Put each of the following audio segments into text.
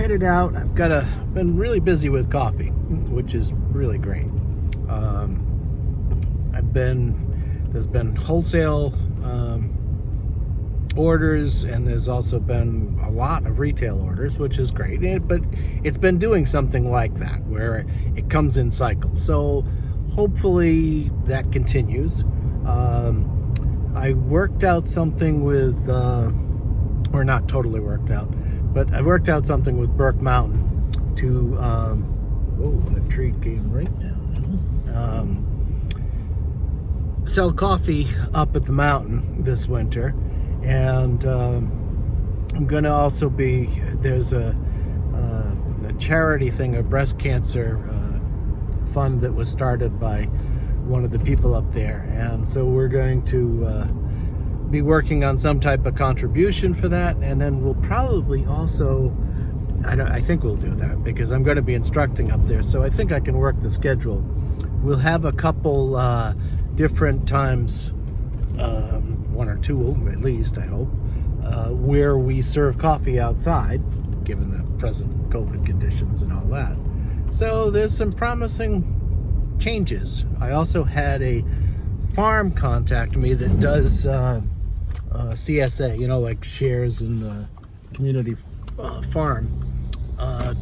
headed out. Been really busy with coffee, which is really great. There's been wholesale orders, and there's also been a lot of retail orders, which is great. But it's been doing something like that, where it comes in cycles. So hopefully that continues. I worked out something with, or not totally worked out, but I worked out something with Burke Mountain to, oh, that tree came right down. Sell coffee up at the mountain this winter. And I'm going to also there's a charity thing, a breast cancer fund that was started by one of the people up there. And so we're going to be working on some type of contribution for that. And then we'll probably also, I think we'll do that because I'm going to be instructing up there. So I think I can work the schedule. We'll have a couple different times, one or two at least, I hope, where we serve coffee outside, given the present COVID conditions and all that. So there's some promising changes. I also had a farm contact me that does CSA, like shares in the community farm,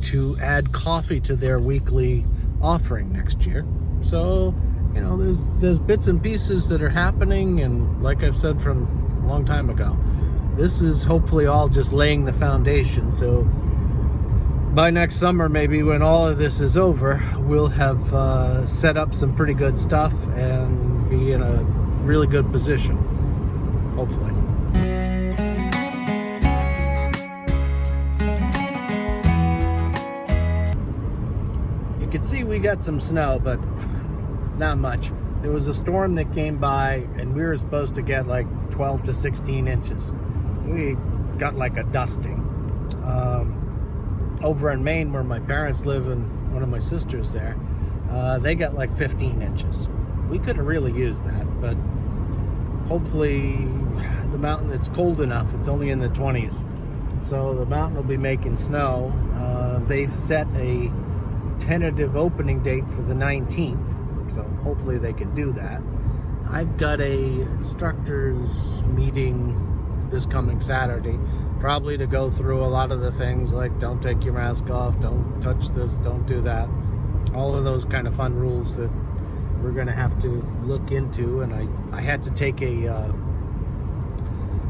to add coffee to their weekly offering next year. So there's bits and pieces that are happening, and like I've said from a long time ago, this is hopefully all just laying the foundation. So by next summer, maybe when all of this is over, we'll have set up some pretty good stuff and be in a really good position, hopefully. You can see we got some snow, but not much. There was a storm that came by, and we were supposed to get like 12 to 16 inches. We got like a dusting. Over in Maine, where my parents live, and one of my sisters there, they got like 15 inches. We could have really used that, but hopefully the mountain, it's cold enough. It's only in the 20s. So the mountain will be making snow. They've set a tentative opening date for the 19th. So hopefully they can do that. I've got a instructors meeting this coming Saturday, probably to go through a lot of the things like don't take your mask off, don't touch this, don't do that. All of those kind of fun rules that we're going to have to look into. And I had to take a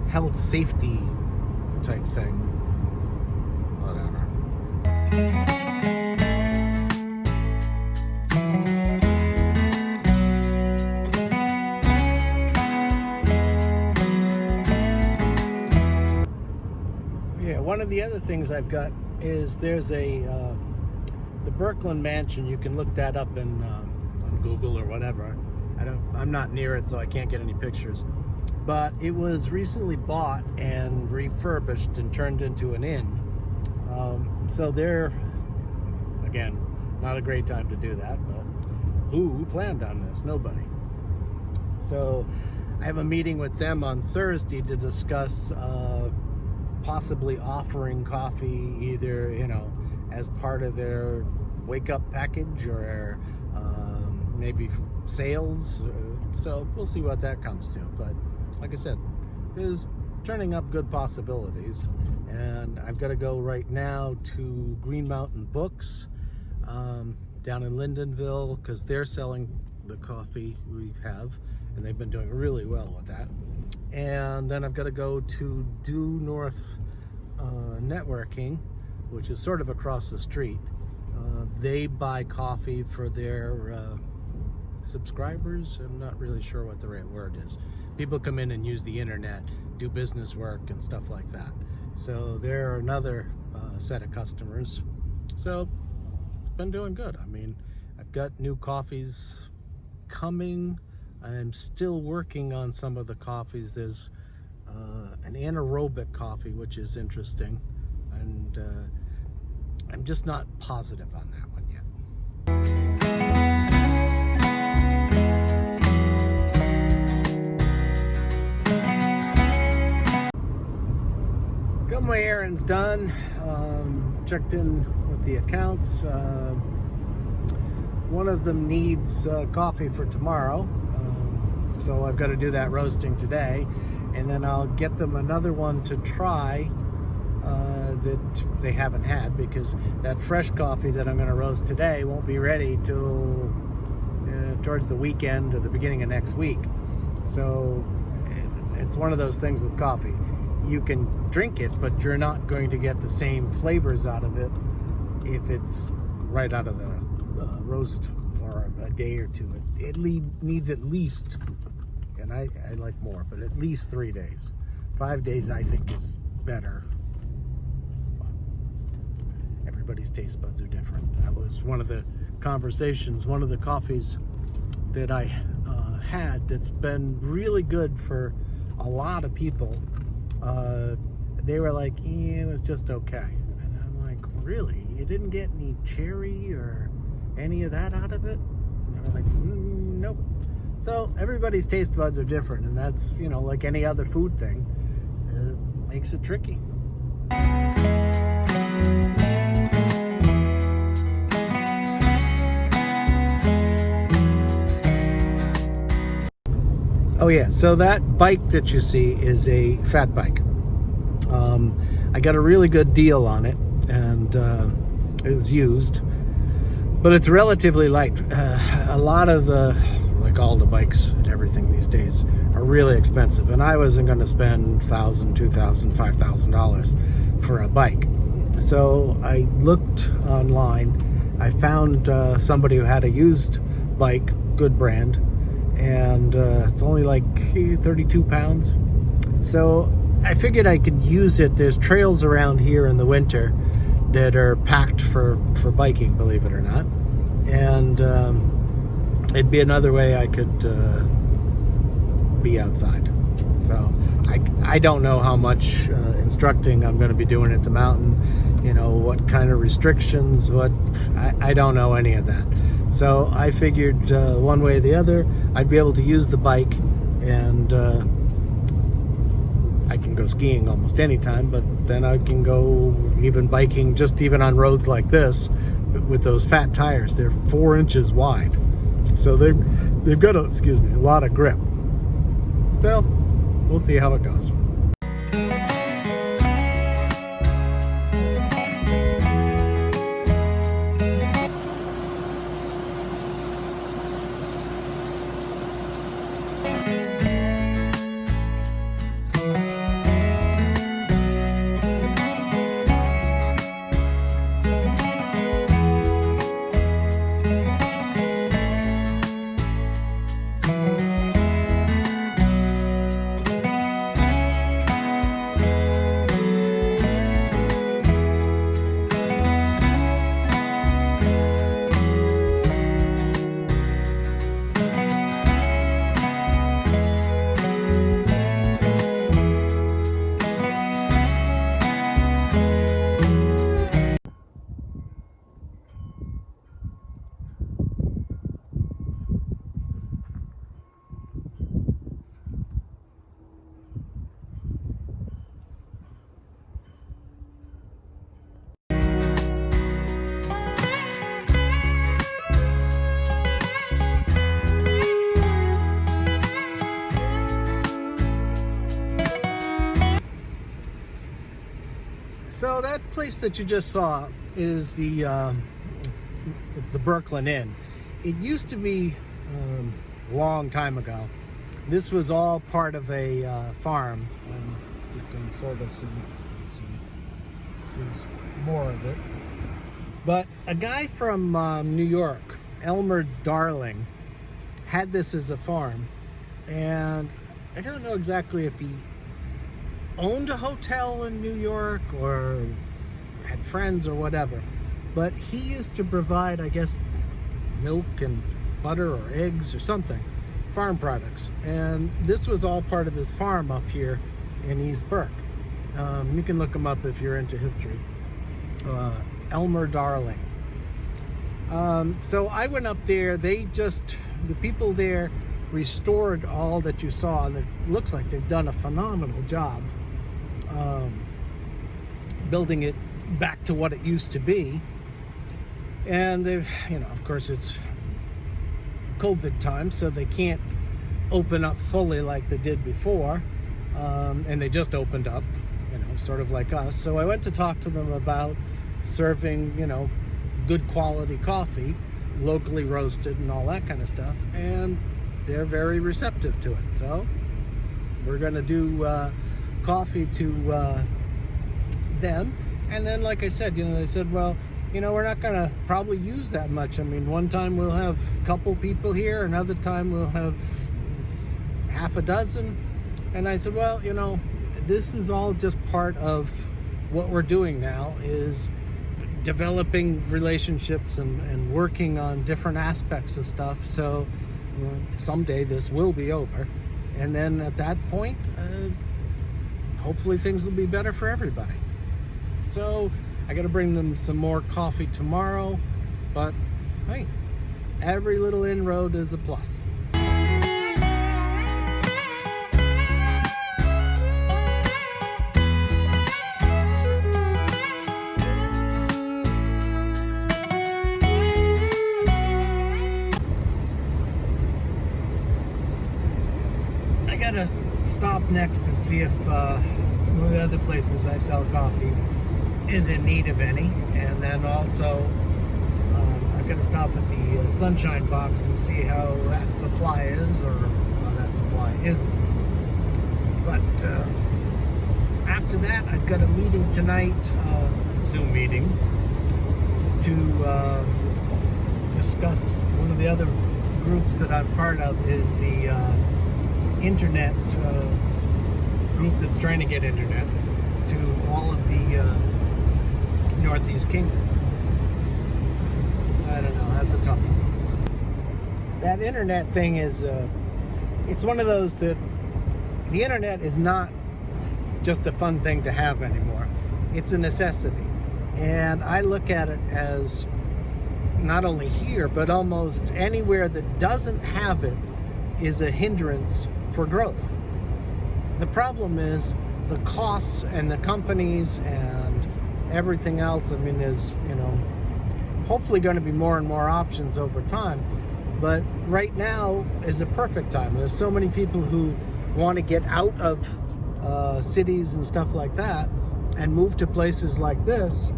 health safety type thing. Whatever. One of the other things I've got is there's the Birkeland Mansion. You can look that up on Google or whatever. I'm not near it, so I can't get any pictures. But it was recently bought and refurbished and turned into an inn. So they're, again, not a great time to do that, but who planned on this? Nobody. So I have a meeting with them on Thursday to discuss possibly offering coffee either, as part of their wake-up package or maybe sales. So we'll see what that comes to. But like I said, there's turning up good possibilities. And I've got to go right now to Green Mountain Books down in Lyndonville, because they're selling the coffee we have, and they've been doing really well with that. And then I've got to go to Due North Networking, which is sort of across the street. They buy coffee for their subscribers. I'm not really sure what the right word is. People come in and use the internet, do business work and stuff like that. So they're another set of customers. So it's been doing good. I mean, I've got new coffees coming. I'm still working on some of the coffees. There's an anaerobic coffee, which is interesting, and I'm just not positive on that one yet. Got my errands done. checked in with the accounts. One of them needs coffee for tomorrow, so I've got to do that roasting today, and then I'll get them another one to try that they haven't had, because that fresh coffee that I'm going to roast today won't be ready till towards the weekend or the beginning of next week. So it's one of those things with coffee. You can drink it, but you're not going to get the same flavors out of it if it's right out of the roast or a day or two. It needs at least, and I like more, but at least 3 days. 5 days I think is better. Everybody's taste buds are different. That was one of the conversations, one of the coffees that I had that's been really good for a lot of people. They were like, it was just okay. And I'm like, really? You didn't get any cherry or any of that out of it? And they were like, nope. So everybody's taste buds are different, and that's, you know, like any other food thing, makes it tricky. Oh yeah, so that bike that you see is a fat bike. I got a really good deal on it, and it was used, but it's relatively light. A lot of the, like all the bikes and everything these days, are really expensive, and I wasn't going to spend $1,000, $2,000, $5,000 for a bike. So I looked online. I found somebody who had a used bike, good brand, and it's only like 32 pounds. So I figured I could use it. There's trails around here in the winter that are packed for biking, believe it or not, and it'd be another way I could be outside. So I don't know how much instructing I'm going to be doing at the mountain, you know, what kind of restrictions, I don't know any of that. So I figured one way or the other, I'd be able to use the bike, and I can go skiing almost any time, but then I can go even biking, just even on roads like this with those fat tires. They're 4 inches wide, so they've got a lot of grip. So we'll see how it goes. So that place that you just saw is it's the Brooklyn Inn. It used to be a long time ago. This was all part of a farm. You can sort of see. This is more of it. But a guy from New York, Elmer Darling, had this as a farm, and I don't know exactly if he owned a hotel in New York or had friends or whatever, but he used to provide, I guess, milk and butter or eggs or something, farm products, and this was all part of his farm up here in East Burke. You can look him up if you're into history. Elmer Darling. So I went up there. The people there restored all that you saw, and it looks like they've done a phenomenal job building it back to what it used to be. And they've, of course it's COVID time, so they can't open up fully like they did before. And they just opened up, sort of like us. So I went to talk to them about serving, good quality coffee, locally roasted and all that kind of stuff. And they're very receptive to it. So we're going to do coffee to them. And then, like I said, they said, well, we're not going to probably use that much. I mean, one time we'll have a couple people here, another time we'll have half a dozen. And I said, well, this is all just part of what we're doing now, is developing relationships and working on different aspects of stuff. So someday this will be over. And then at that point, hopefully things will be better for everybody. So I got to bring them some more coffee tomorrow, but hey, every little inroad is a plus. I gotta stop next and see if one of the other places I sell coffee is in need of any, and then also I've got to stop at the Sunshine Box and see how that supply is, or how that supply isn't. But after that, I've got a meeting tonight, Zoom meeting, to discuss one of the other groups that I'm part of is the internet group that's trying to get internet to all of the Northeast Kingdom. I don't know, that's a tough one. That internet thing is, it's one of those that the internet is not just a fun thing to have anymore. It's a necessity. And I look at it as not only here, but almost anywhere that doesn't have it is a hindrance for growth. The problem is the costs and the companies and everything else. I mean, there's, hopefully going to be more and more options over time. But right now is a perfect time. There's so many people who want to get out of cities and stuff like that and move to places like this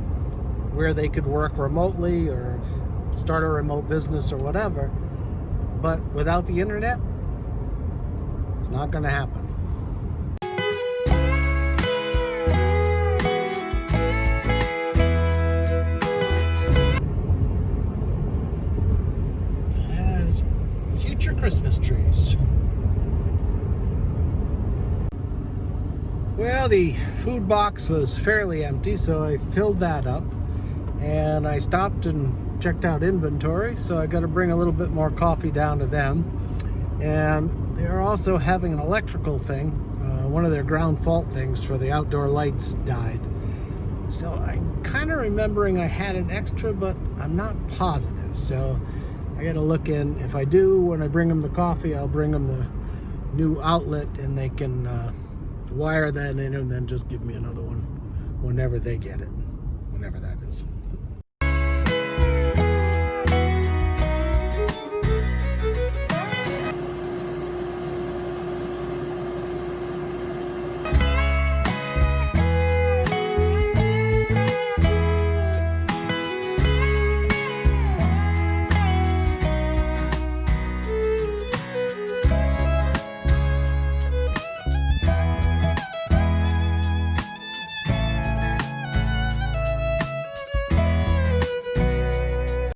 where they could work remotely or start a remote business or whatever. But without the internet, it's not going to happen. As future Christmas trees. Well, the food box was fairly empty, so I filled that up. And I stopped and checked out inventory, so I got to bring a little bit more coffee down to them. And they're also having an electrical thing. One of their ground fault things for the outdoor lights died. So I'm kind of remembering I had an extra, but I'm not positive. So I got to look in. If I do, when I bring them the coffee, I'll bring them the new outlet, and they can wire that in and then just give me another one whenever they get it, whenever that is.